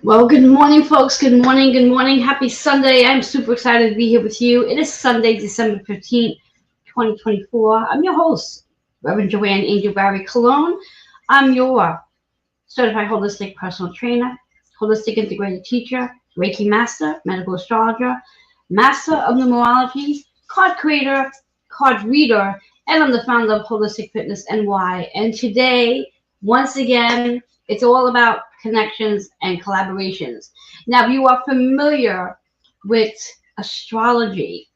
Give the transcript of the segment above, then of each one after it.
Well, good morning, folks. Good morning. Good morning. Happy Sunday. I'm super excited to be here with you. It is Sunday, December 15th, 2024. I'm your host, Reverend Joanne Angel Barry Cologne. I'm your certified holistic personal trainer, holistic integrated teacher, Reiki master, medical astrologer, master of numerology, card creator, card reader, and I'm the founder of Holistic Fitness NY. And today, once again, it's all about connections and collaborations. Now, if you are familiar with astrology,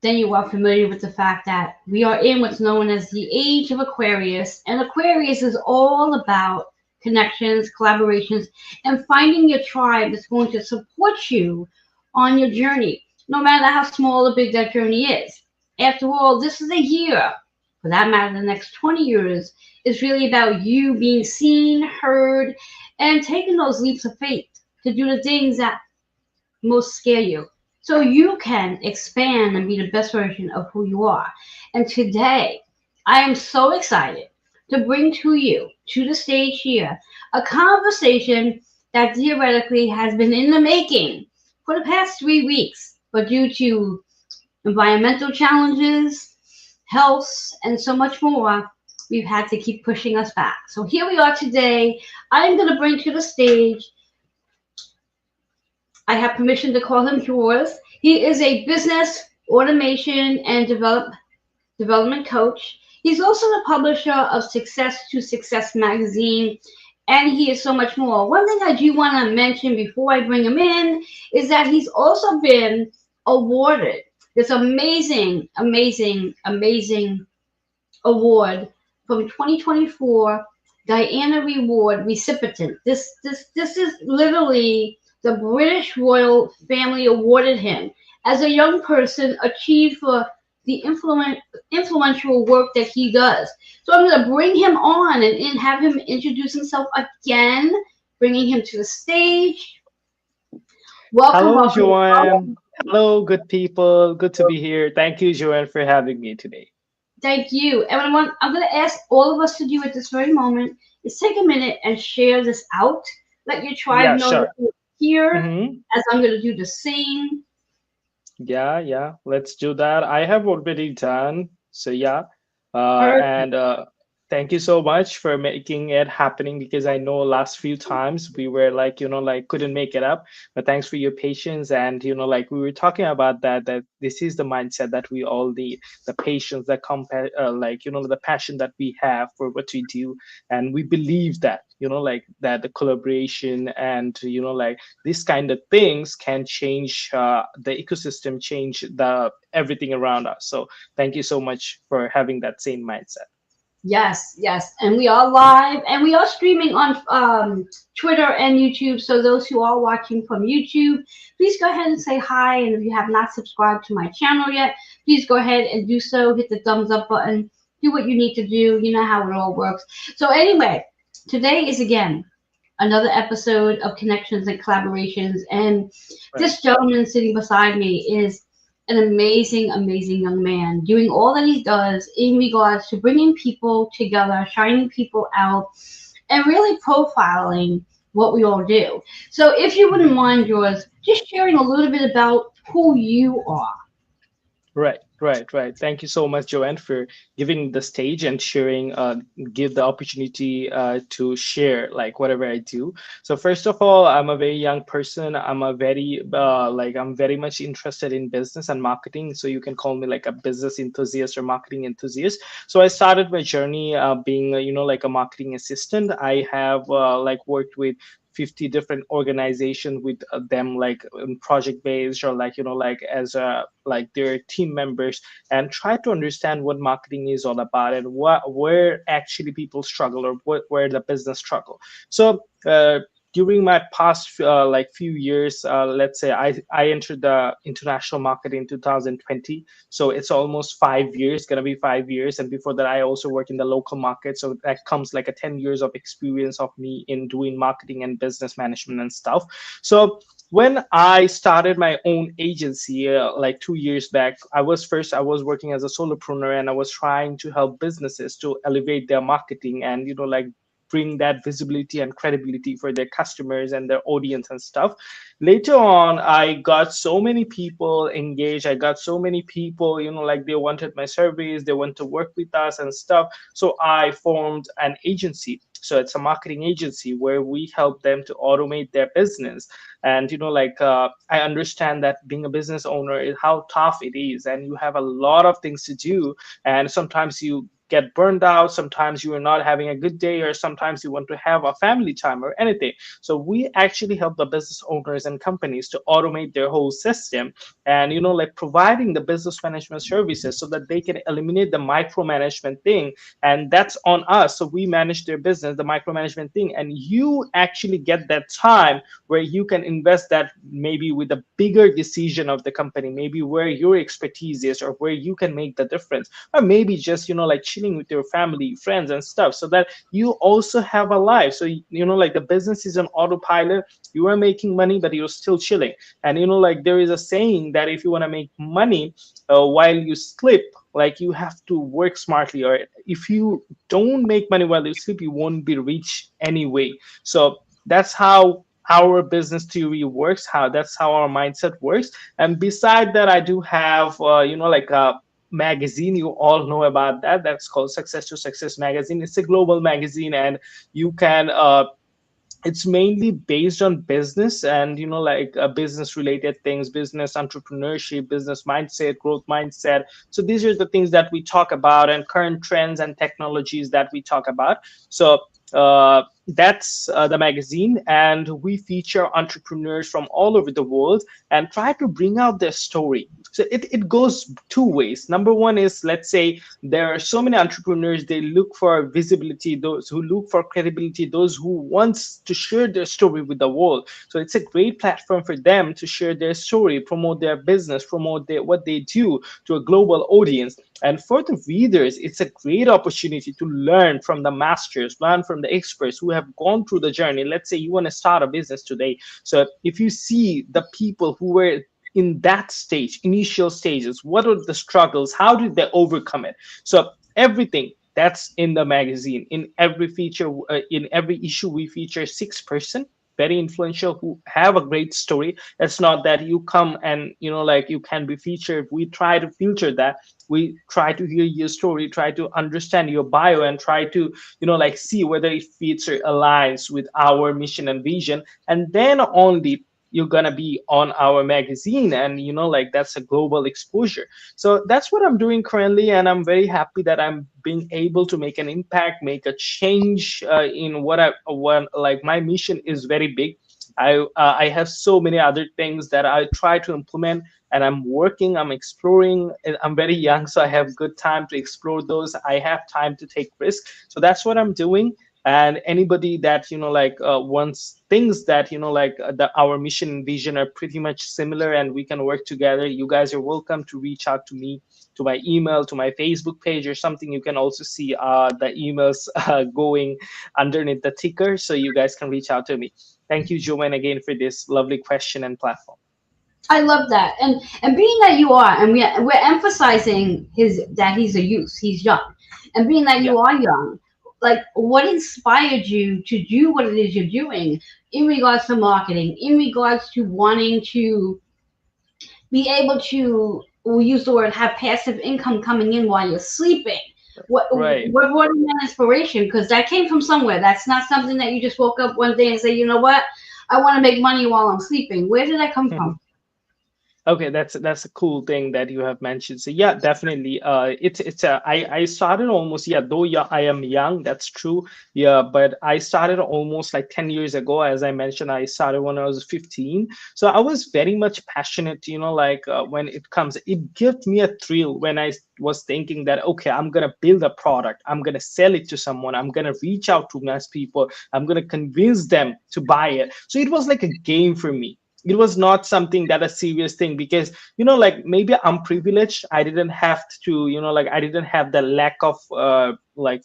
then you are familiar with the fact that we are in what's known as the age of Aquarius, and Aquarius is all about connections, collaborations, and finding your tribe that's going to support you on your journey, no matter how small or big that journey is. After all, this is a year, for that matter, the next 20 years is really about you being seen, heard, and taking those leaps of faith to do the things that most scare you. So you can expand and be the best version of who you are. And today, I am so excited to bring to you, to the stage here, a conversation that theoretically has been in the making for the past 3 weeks, but due to environmental challenges, health, and so much more, we've had to keep pushing us back. So here we are today. I'm going to bring to the stage, I have permission to call him yours. He is a business automation and development coach. He's also the publisher of Success to Success magazine, and he is so much more. One thing I do want to mention before I bring him in is that he's also been awarded this amazing award from 2024 Diana Reward recipient. This is literally the British royal family awarded him as a young person achieved for the influential work that he does. So I'm going to bring him on and have him introduce himself again, bringing him to the stage. Welcome, Hello, welcome, Joanne. welcome. Hello, good people. Good to be here. Thank you, Joanne, for having me today. Thank you. And I'm going to ask all of us to do at this very moment is take a minute and share this out. Let your tribe Yeah, know that sure. you're here, hmm as I'm going to do the same. Yeah. Let's do that. I have already done. So yeah, Perfect. and thank you so much for making it happening because I know last few times we were like like couldn't make it up. But thanks for your patience and like we were talking about that this is the mindset that we all need, the patience that like the passion that we have for what we do, and we believe that like that the collaboration and like these kind of things can change the ecosystem, change the everything around us. So thank you so much for having that same mindset. Yes, yes. And we are live and we are streaming on Twitter and YouTube. So those who are watching from YouTube, please go ahead and say hi. And if you have not subscribed to my channel yet, please go ahead and do so. Hit the thumbs up button. Do what you need to do. You know how it all works. So anyway, today is again another episode of Connections and Collaborations. And Right. this gentleman sitting beside me is an amazing young man doing all that he does in regards to bringing people together, shining people out, and really profiling what we all do. So, if you wouldn't Mhm. mind, yours, just sharing a little bit about who you are. Right. Thank you so much, Joanne, for giving the stage and sharing, give the opportunity to share like whatever I do. So first of all, I'm a very young person. I'm a very like I'm very much interested in business and marketing. So you can call me like a business enthusiast or marketing enthusiast. So I started my journey being like a marketing assistant. I have like worked with 50 different organizations with them like project based or like like as a like their team members, and try to understand what marketing is all about and what where actually people struggle or where the business struggle. So during my past like few years, let's say I entered the international market in 2020, so it's almost 5 years, gonna be 5 years. And before that I also work in the local market, so that comes like a 10 years of experience of me in doing marketing and business management and stuff. So when I started my own agency like 2 years back, I was working as a solopreneur, and I was trying to help businesses to elevate their marketing and like bring that visibility and credibility for their customers and their audience and stuff. Later on, I got so many people engaged. I got so many people, like they wanted my service, they want to work with us and stuff. So I formed an agency. So it's a marketing agency where we help them to automate their business. And I understand that being a business owner is how tough it is, and you have a lot of things to do, and sometimes you get burned out, sometimes you are not having a good day, or sometimes you want to have a family time or anything. So we actually help the business owners and companies to automate their whole system, and providing the business management services so that they can eliminate the micromanagement thing. And that's on us. So we manage their business, the micromanagement thing, and you actually get that time where you can invest that maybe with a bigger decision of the company, maybe where your expertise is or where you can make the difference, or maybe just chilling with your family, friends and stuff, so that you also have a life. So the business is on autopilot, you are making money but you're still chilling. And there is a saying that if you want to make money while you sleep, like you have to work smartly, or if you don't make money while you sleep, you won't be rich anyway. So that's how our business theory works, how that's how our mindset works. And beside that, I do have a magazine. You all know about that. That's called Success to Success magazine. It's a global magazine, and you can it's mainly based on business and business related things, business entrepreneurship, business mindset, growth mindset. So these are the things that we talk about, and current trends and technologies that we talk about. So that's the magazine, and we feature entrepreneurs from all over the world and try to bring out their story. So it goes two ways. Number one is, let's say there are so many entrepreneurs, they look for visibility, those who look for credibility, those who wants to share their story with the world. So it's a great platform for them to share their story, promote their business, promote what they do to a global audience. And for the readers, it's a great opportunity to learn from the masters, learn from the experts who have gone through the journey. Let's say you want to start a business today. So if you see the people who were in that stage, initial stages, what are the struggles? How did they overcome it? So everything that's in the magazine. In every feature, in every issue, we feature 6 person very influential who have a great story. It's not that you come and you can be featured. We try to filter that. We try to hear your story, try to understand your bio, and try to see whether it fits or aligns with our mission and vision. And then only you're gonna be on our magazine, and that's a global exposure. So that's what I'm doing currently, and I'm very happy that I'm being able to make an impact, make a change in what like my mission is very big. I have so many other things that I try to implement, and I'm working, I'm exploring. I'm very young, so I have good time to explore those. I have time to take risks. So that's what I'm doing. And anybody that wants things that our mission and vision are pretty much similar, and we can work together, you guys are welcome to reach out to me, to my email, to my Facebook page or something. You can also see the emails going underneath the ticker, so you guys can reach out to me. Thank you, Joanne, again for this lovely question and platform. I love that, and being that you are, and we're emphasizing that he's a youth, he's young, and being that Yeah. you are young, like what inspired you to do what it is you're doing in regards to marketing, in regards to wanting to be able to, we'll use the word, have passive income coming in while you're sleeping. Right. What brought in that inspiration? Because that came from somewhere. That's not something that you just woke up one day and say, you know what, I want to make money while I'm sleeping. Where did that come from? Okay, that's a cool thing that you have mentioned. So yeah, definitely. I started almost, yeah, though yeah, I am young, that's true. Yeah, but I started almost like 10 years ago. As I mentioned, I started when I was 15. So I was very much passionate, when it gives me a thrill when I was thinking that, okay, I'm gonna build a product, I'm gonna sell it to someone, I'm gonna reach out to mass people, I'm gonna convince them to buy it. So it was like a game for me. It was not something that a serious thing, because maybe I'm privileged. I didn't have to, I didn't have the lack of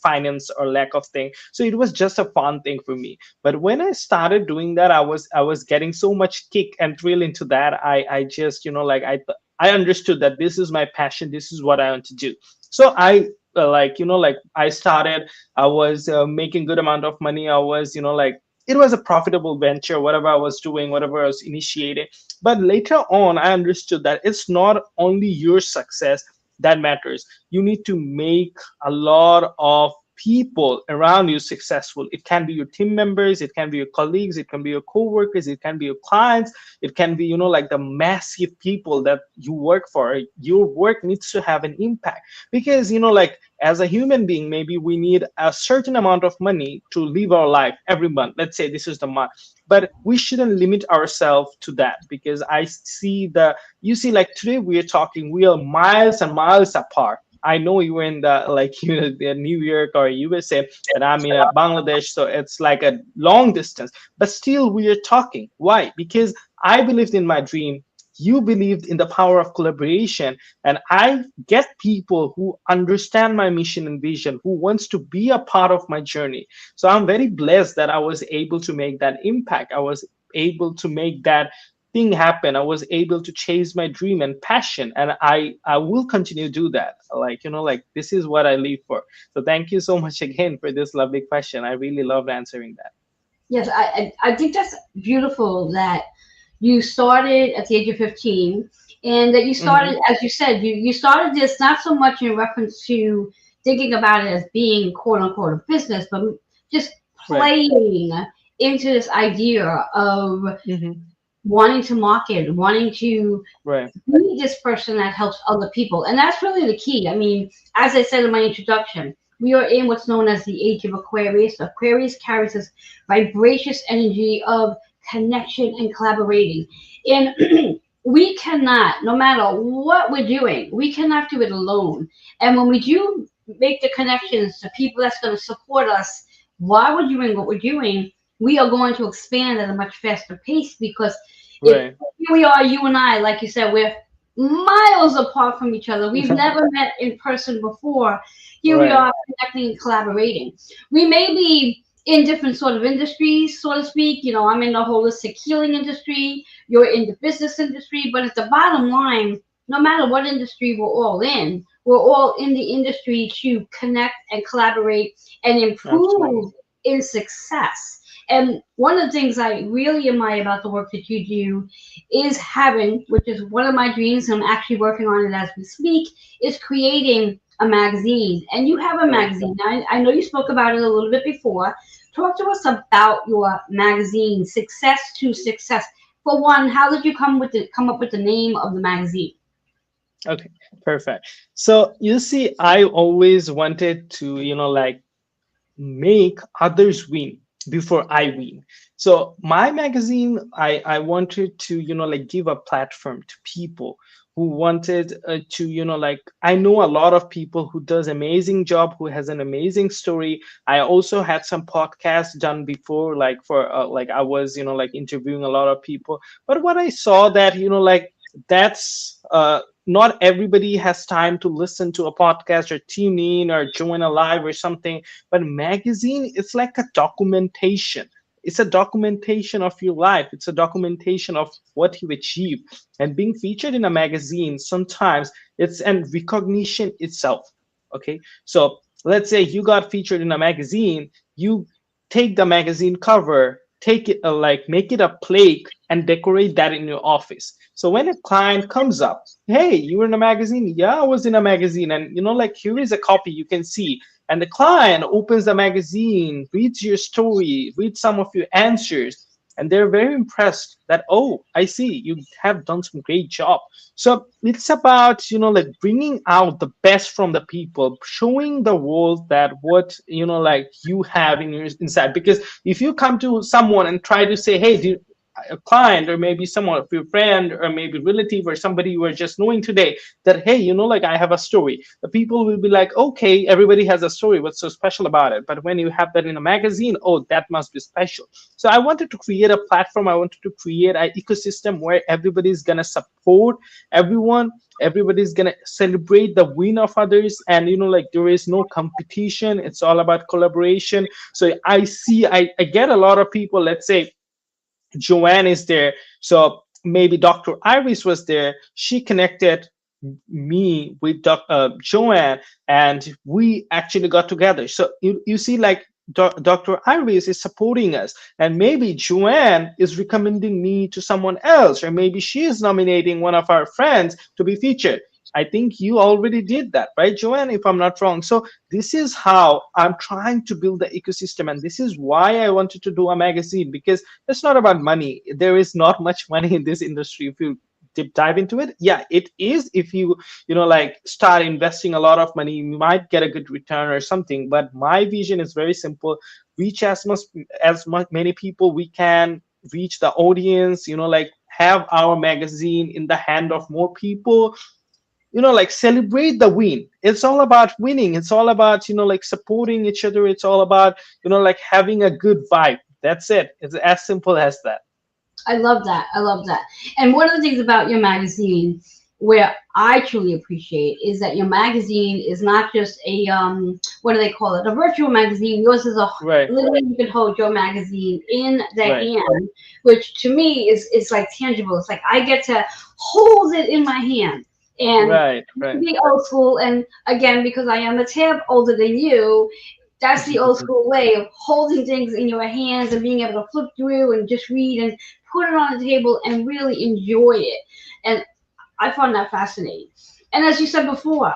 finance or lack of thing. So it was just a fun thing for me. But when I started doing that, I was getting so much kick and thrill into that. I just I understood that this is my passion, this is what I want to do. So I like like I started, I was making good amount of money, I was like it was a profitable venture, whatever I was doing, whatever I was initiating. But later on I understood that it's not only your success that matters. You need to make a lot of people around you successful. It can be your team members, it can be your colleagues, it can be your co-workers, it can be your clients, it can be like the massive people that you work for. Your work needs to have an impact, because like as a human being, maybe we need a certain amount of money to live our life every month. Let's say this is the month, but we shouldn't limit ourselves to that, because I see the you see, like today we are talking, we are miles and miles apart. I know you were in the like the New York or USA, and I'm in Bangladesh, so it's like a long distance. But still, we are talking. Why? Because I believed in my dream. You believed in the power of collaboration, and I get people who understand my mission and vision, who wants to be a part of my journey. So I'm very blessed that I was able to make that impact. I was able to make that thing happen. I was able to chase my dream and passion, and I will continue to do that. Like like this is what I live for. So thank you so much again for this lovely question. I really loved answering that. Yes, I think that's beautiful that you started at the age of 15, and that you Hmm. started, as you said, you started this not so much in reference to thinking about it as being quote unquote a business, but just Right. playing into this idea of Hmm. wanting to market, wanting to Right. be this person that helps other people. And that's really the key. I mean, as I said in my introduction, we are in what's known as the age of Aquarius. Aquarius carries this vibracious energy of connection and collaborating. And we cannot, no matter what we're doing, we cannot do it alone. And when we do make the connections to people that's going to support us while we're doing what we're doing, we are going to expand at a much faster pace, because if Right. here we are, you and I, like you said, we're miles apart from each other. We've never met in person before. Here we Right. are connecting and collaborating. We may be in different sort of industries, so to speak. You know, I'm in the holistic healing industry, you're in the business industry, but at the bottom line, no matter what industry we're all in the industry to connect and collaborate and Absolutely. improve in success. And one of the things I really admire about the work that you do is having, which is one of my dreams, and I'm actually working on it as we speak, is creating a magazine. And you have a Right. magazine. I know you spoke about it a little bit before. Talk to us about your magazine, Success to Success. For one, how did you come up with the name of the magazine? Okay. Perfect. So you see, I always wanted to like make others win before I win. So my magazine, I wanted to like give a platform to people who wanted to like, I know a lot of people who does amazing job, who has an amazing story. I also had some podcasts done before, like for like I was like interviewing a lot of people. But what I saw that like that's not everybody has time to listen to a podcast or tune in or join a live or something. But magazine, it's like a documentation. It's a documentation of your life. It's a documentation of what you achieve. And being featured in a magazine, sometimes it's an recognition itself. Okay. So let's say you got featured in a magazine, you take the magazine cover, take it like make it a plaque and decorate that in your office. So when a client comes up, hey, you were in a magazine? Yeah, I was in a magazine. And like here is a copy you can see, and the client opens the magazine, reads your story, reads some of your answers, and they're very impressed that, oh, I see you have done some great job. So it's about like bringing out the best from the people, showing the world that what like you have in your inside. Because if you come to someone and try to say, hey, a client or maybe someone of your friend or maybe relative or somebody you are just knowing today, that hey, like I have a story, the people will be like, okay, everybody has a story, what's so special about it? But when you have that in a magazine, oh, that must be special. So I wanted to create a platform, I wanted to create an ecosystem where everybody's gonna support everyone, everybody's gonna celebrate the win of others, and like there is no competition, it's all about collaboration. So I see, I get a lot of people, let's say Joanne is there. So maybe Dr. Iris was there. She connected me with Joanne, and we actually got together. So you see, like Dr. Iris is supporting us, and maybe Joanne is recommending me to someone else, or maybe she is nominating one of our friends to be featured. I think you already did that, right, Joanne, if I'm not wrong. So this is how I'm trying to build the ecosystem, and this is why I wanted to do a magazine, because it's not about money. There is not much money in this industry if you deep dive into it. Yeah, it is. If like start investing a lot of money, you might get a good return or something. But my vision is very simple: reach as much many people we can, reach the audience, like have our magazine in the hand of more people, like celebrate the win. It's all about winning. It's all about like supporting each other. It's all about like having a good vibe. That's it. It's as simple as that. I love that. I love that. And one of the things about your magazine, where I truly appreciate, is that your magazine is not just a what do they call it? A virtual magazine. Yours is a Right, literally you can hold your magazine in the right, hand, which to me is like tangible. It's like I get to hold it in my hand. And right, to right. be old school, and again, because I am a tad older than you, that's the old school way of holding things in your hands and being able to flip through and just read and put it on the table and really enjoy it. And I find that fascinating. And as you said before,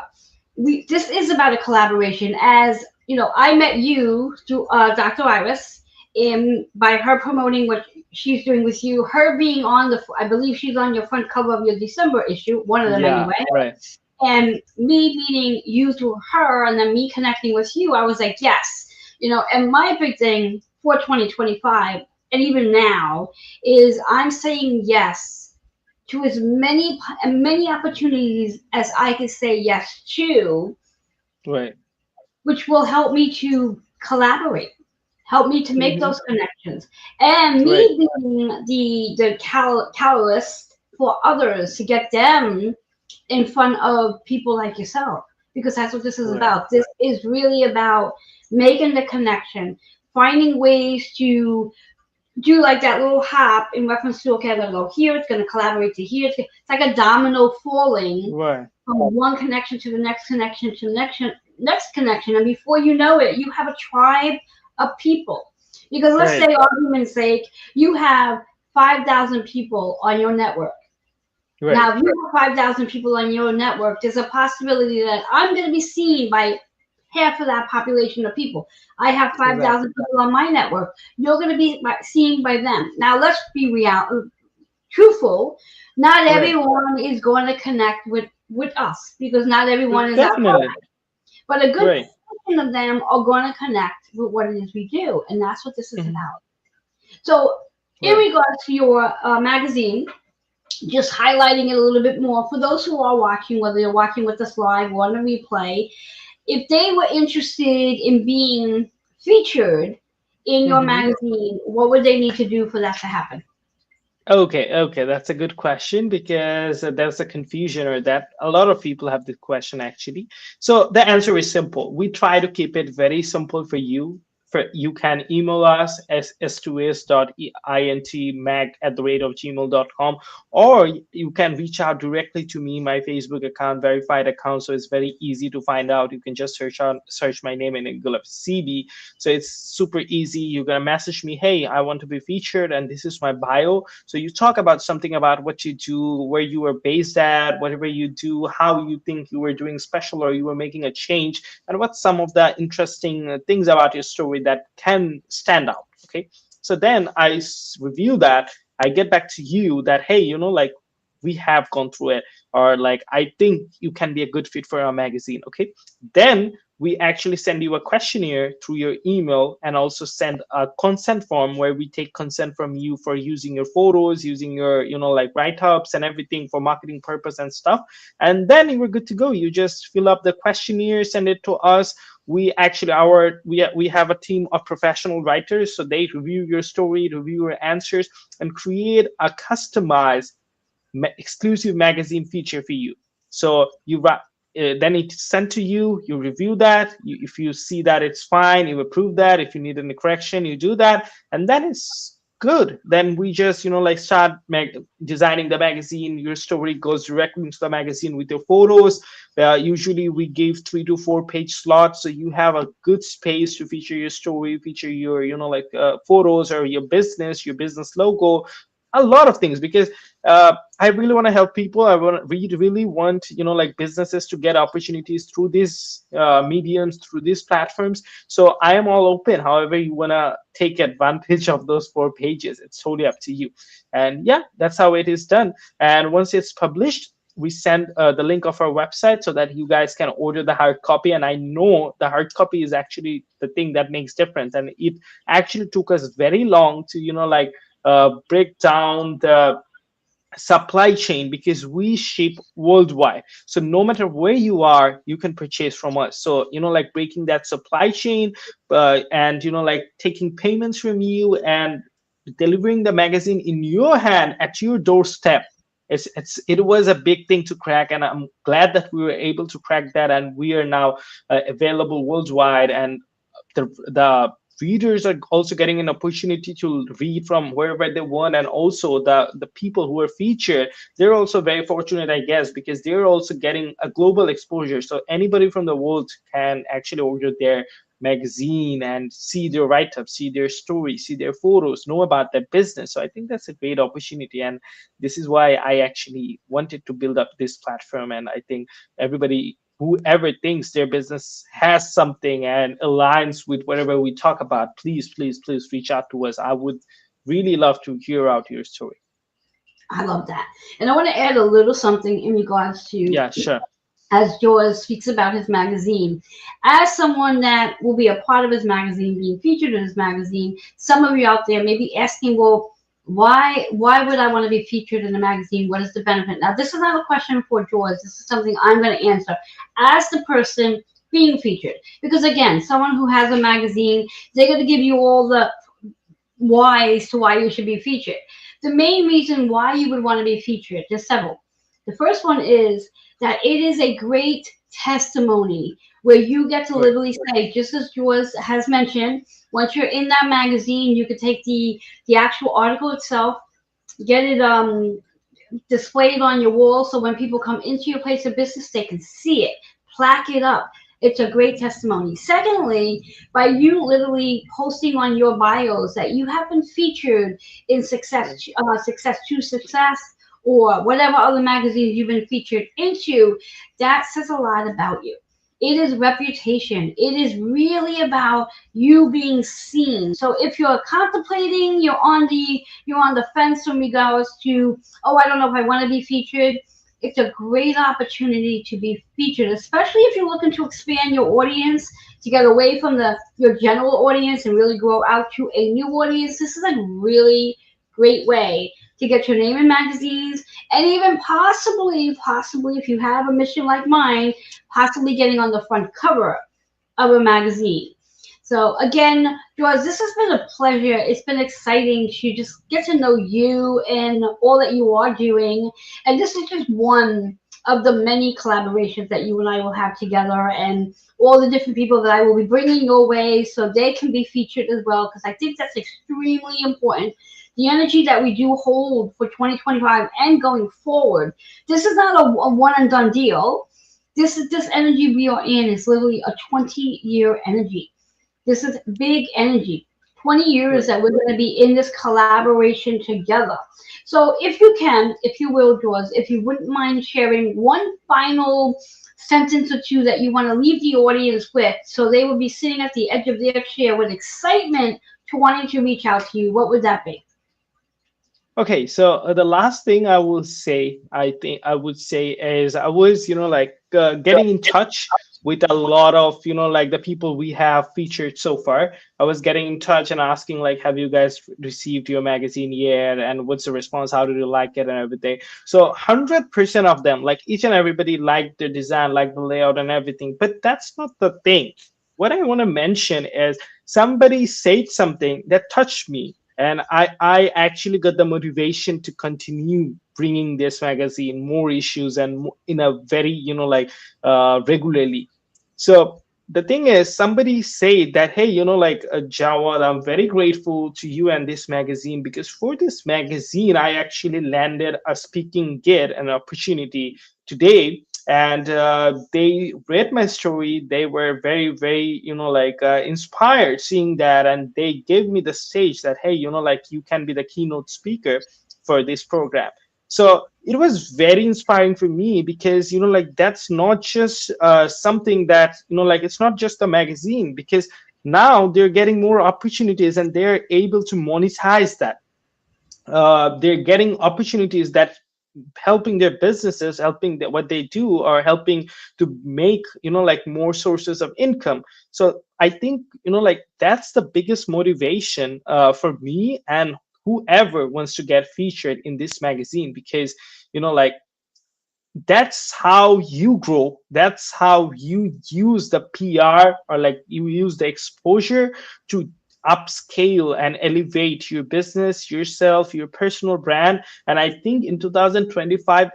this is about a collaboration. As you know, I met you through Dr. Iris, in by her promoting what she's doing with you. Her being on I believe she's on your front cover of your December issue, one of them Yeah, anyway. right. And me meeting you through her, and then me connecting with you, I was like, yes, And my big thing for 2025, and even now, is I'm saying yes to as many opportunities as I can say yes to, Right. which will help me to collaborate, help me to make Hmm. those connections, and Right. me being the catalyst for others to get them in front of people like yourself, because that's what this is Right. about. This is really about making the connection, finding ways to do like that little hop in reference to, okay, I'm gonna go here, it's gonna collaborate to here. It's like a domino falling Right. from one connection to the next connection to the next connection, and before you know it, you have a tribe of people. Because let's Right. say, argument's sake, you have 5,000 people on your network. Right. Now, if you have 5,000 people on your network, there's a possibility that I'm going to be seen by half of that population of people. I have Exactly. 5,000 people on my network. You're going to be seen by them. Now, let's be truthful. Not Right. everyone is going to connect with us, because not everyone is our Definitely. target. But a good Right. portion of them are going to connect with what it is we do. And that's what this is Hmm. about. So, in Right. regards to your magazine, just highlighting it a little bit more for those who are watching, whether you're watching with us live or on a replay, if they were interested in being featured in your Hmm. magazine, what would they need to do for that to happen? Okay, okay, that's a good question, because there's a confusion, or that a lot of people have the question actually. So the answer is simple. We try to keep it very simple for you. You can email us s2s.intmag@gmail.com, or you can reach out directly to me, my Facebook account, verified account. So it's very easy to find out. You can just search my name and Google up CB. So it's super easy. You're gonna message me, hey, I want to be featured, and this is my bio. So you talk about something about what you do, where you were based at, whatever you do, how you think you were doing special or you were making a change, and what's some of the interesting things about your story that can stand out. Okay. So then review that. I get back to you that, hey, like we have gone through it, or like I think you can be a good fit for our magazine. Okay. Then we actually send you a questionnaire through your email, and also send a consent form where we take consent from you for using your photos, using your like write-ups and everything for marketing purpose and stuff. And then you were good to go. You just fill up the questionnaire, send it to us. We actually we have a team of professional writers, so they review your story, review your answers, and create a customized exclusive magazine feature for you. So then it's sent to you. You review that. If you see that it's fine, you approve that. If you need any correction, you do that, and then it's good. Then we just, like, start designing the magazine. Your story goes directly into the magazine with your photos. Usually we give 3 to 4 page slots, so you have a good space to feature your story, feature your, photos, or your business logo, a lot of things. Because I really want to help people. I want really want, like, businesses to get opportunities through these mediums, through these platforms. So I am all open. However you want to take advantage of those 4 pages, it's totally up to you. And yeah, that's how it is done. And once it's published, we send the link of our website so that you guys can order the hard copy. And I know the hard copy is actually the thing that makes difference. And it actually took us very long to, break down the supply chain, because we ship worldwide. So no matter where you are, you can purchase from us. So, like, breaking that supply chain, and, like, taking payments from you and delivering the magazine in your hand at your doorstep. It was a big thing to crack, and I'm glad that we were able to crack that. And we are now available worldwide. And the readers are also getting an opportunity to read from wherever they want. And also the people who are featured, they're also very fortunate, I guess, because they're also getting a global exposure. So anybody from the world can actually order their magazine and see their write-up, see their story, see their photos, know about their business. So I think that's a great opportunity. And this is why I actually wanted to build up this platform. And I think everybody, whoever thinks their business has something and aligns with whatever we talk about, please, please, please reach out to us. I would really love to hear out your story. I love that. And I want to add a little something in regards to, Yeah, sure. as George speaks about his magazine. As someone that will be a part of his magazine, being featured in his magazine, some of you out there may be asking, well, why would I want to be featured in a magazine? What is the benefit? Now, this is not a question for George. This is something I'm going to answer as the person being featured. Because again, someone who has a magazine, they're going to give you all the whys to why you should be featured. The main reason why you would want to be featured, there's several. The first one is that it is a great testimony where you get to Right. literally say, just as George has mentioned, once you're in that magazine, you could take the actual article itself, get it displayed on your wall, so when people come into your place of business, they can see it, plaque it up. It's a great testimony. Secondly, by you literally posting on your bios that you have been featured in Success to Success, or whatever other magazines you've been featured into, that says a lot about you. It is reputation. It is really about you being seen. So if you're contemplating, you're on the fence in regards to, oh, I don't know if I want to be featured. It's a great opportunity to be featured, especially if you're looking to expand your audience, to get away from your general audience and really grow out to a new audience. This is a really great way to get your name in magazines, and even possibly if you have a mission like mine, possibly getting on the front cover of a magazine. So again, George, this has been a pleasure. It's been exciting to just get to know you and all that you are doing. And this is just one of the many collaborations that you and I will have together, and all the different people that I will be bringing your way so they can be featured as well, because I think that's extremely important. The energy that we do hold for 2025 and going forward, this is not a one and done deal. This energy we are in is literally a 20-year energy. This is big energy. 20 years Right. that we're going to be in this collaboration together. So if you can, if you will, George, if you wouldn't mind sharing one final sentence or two that you want to leave the audience with, so they will be sitting at the edge of their chair with excitement to wanting to reach out to you, what would that be? Okay, so the last thing I will say, I think I would say, is I was, like, getting in touch with a lot of, like, the people we have featured so far. I was getting in touch and asking, like, have you guys received your magazine yet? And what's the response? How did you like it and everything? So 100% of them, like, each and everybody liked the design, liked the layout and everything. But that's not the thing. What I want to mention is somebody said something that touched me, and I actually got the motivation to continue bringing this magazine more issues, and in a very, like, regularly. So the thing is, somebody said that, hey, like, Jawad, I'm very grateful to you and this magazine, because for this magazine, I actually landed a speaking gig, an opportunity today. And they read my story. They were very, very, like, inspired seeing that. And they gave me the stage that, hey, like, you can be the keynote speaker for this program. So it was very inspiring for me, because like, that's not just something that, like, it's not just a magazine, because now they're getting more opportunities and they're able to monetize that. They're getting opportunities that helping their businesses, helping what they do, or helping to make, like, more sources of income. So I think, like, that's the biggest motivation for me and whoever wants to get featured in this magazine, because like, that's how you grow. That's how you use the PR, or like, you use the exposure to upscale and elevate your business, yourself, your personal brand. And I think in 2025,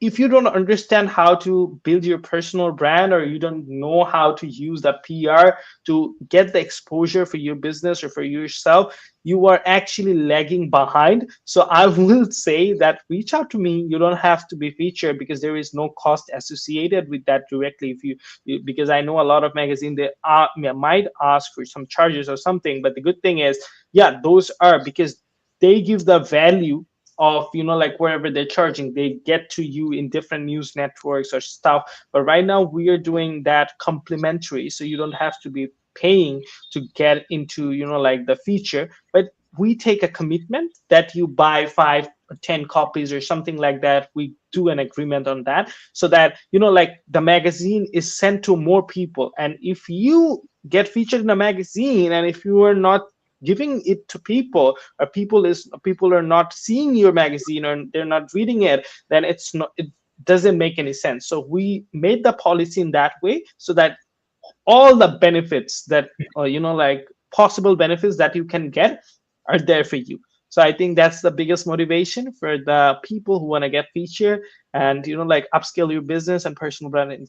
if you don't understand how to build your personal brand, or you don't know how to use the PR to get the exposure for your business or for yourself, you are actually lagging behind. So I will say that reach out to me. You don't have to be featured, because there is no cost associated with that directly. If because I know a lot of magazines, they might ask for some charges or something, but the good thing is, yeah, those are because they give the value of, like, wherever they're charging, they get to you in different news networks or stuff. But right now we are doing that complimentary, so you don't have to be paying to get into, like, the feature. But we take a commitment that you buy 5 or 10 copies or something like that. We do an agreement on that, so that, like, the magazine is sent to more people. And if you get featured in a magazine, and if you are not giving it to people, or people are not seeing your magazine, or they're not reading it, then it doesn't make any sense. So we made the policy in that way, so that all the benefits that, like, possible benefits that you can get are there for you. So I think that's the biggest motivation for the people who want to get featured and, like, upscale your business and personal brand in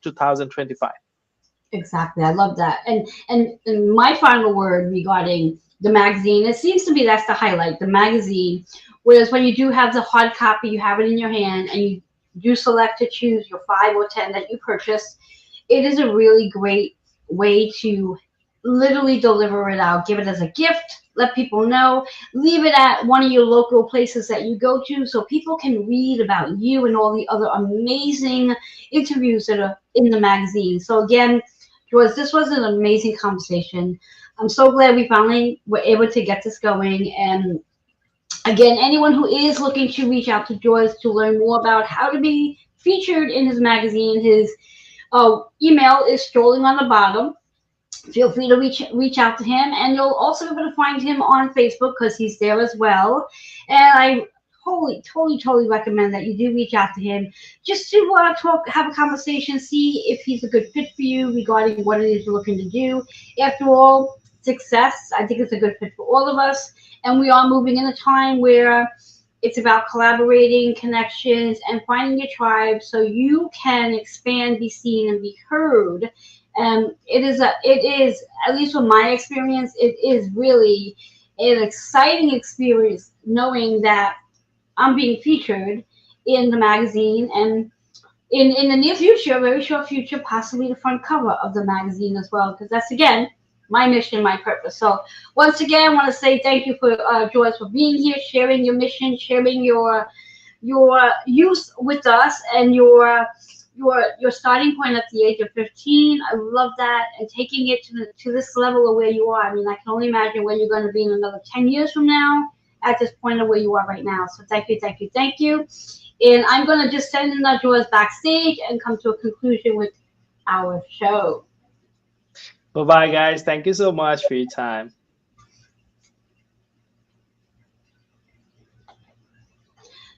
2025. Exactly. I love that. And my final word regarding the magazine, it seems to be that's the highlight, the magazine. Whereas when you do have the hard copy, you have it in your hand and you do select to choose your 5 or 10 that you purchase, it is a really great way to literally deliver it out, give it as a gift, let people know, leave it at one of your local places that you go to so people can read about you and all the other amazing interviews that are in the magazine. So again, George, this was an amazing conversation. I'm so glad we finally were able to get this going. And again, anyone who is looking to reach out to George to learn more about how to be featured in his magazine, his email is strolling on the bottom. Feel free to reach out to him, and you'll also be able to find him on Facebook because he's there as well. And I totally recommend that you do reach out to him just to talk, have a conversation, see if he's a good fit for you regarding what it is you're looking to do. After all, success, I think it's a good fit for all of us, and we are moving in a time where it's about collaborating, connections, and finding your tribe so you can expand, be seen, and be heard. It is, at least from my experience, it is really an exciting experience knowing that I'm being featured in the magazine and in the near future, very short future, possibly the front cover of the magazine as well, because that's again my mission, my purpose. So once again, I want to say thank you for Joyce for being here, sharing your mission, sharing your youth with us, and your starting point at the age of 15. I love that, and taking it to this level of where you are. I mean, I can only imagine where you're going to be in another 10 years from now at this point of where you are right now. So thank you. And I'm going to just send in the Joyce backstage and come to a conclusion with our show. Bye bye, guys. Thank you so much for your time.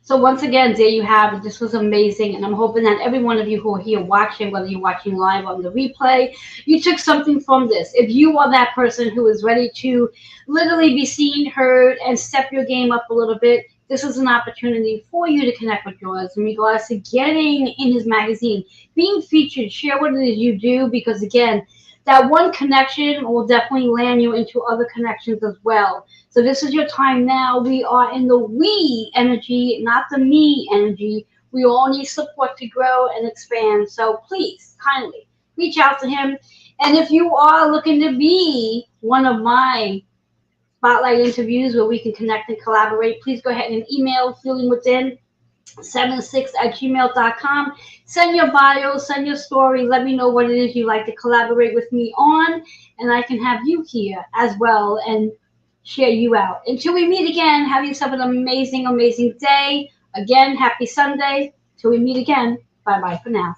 So once again, there you have it. This was amazing, and I'm hoping that every one of you who are here watching, whether you're watching live or on the replay, you took something from this. If you are that person who is ready to literally be seen, heard, and step your game up a little bit, this is an opportunity for you to connect with yours in regards to getting in his magazine, being featured, share what it is you do, because again, that one connection will definitely land you into other connections as well. So this is your time now. We are in the we energy, not the me energy. We all need support to grow and expand. So please, kindly reach out to him. And if you are looking to be one of my spotlight interviews where we can connect and collaborate, please go ahead and email feelingwithin76@gmail.com. Send your bio, send your story. Let me know what it is you'd like to collaborate with me on, and I can have you here as well and share you out. Until we meet again, have yourself an amazing, amazing day. Again, happy Sunday. Till we meet again. Bye bye for now.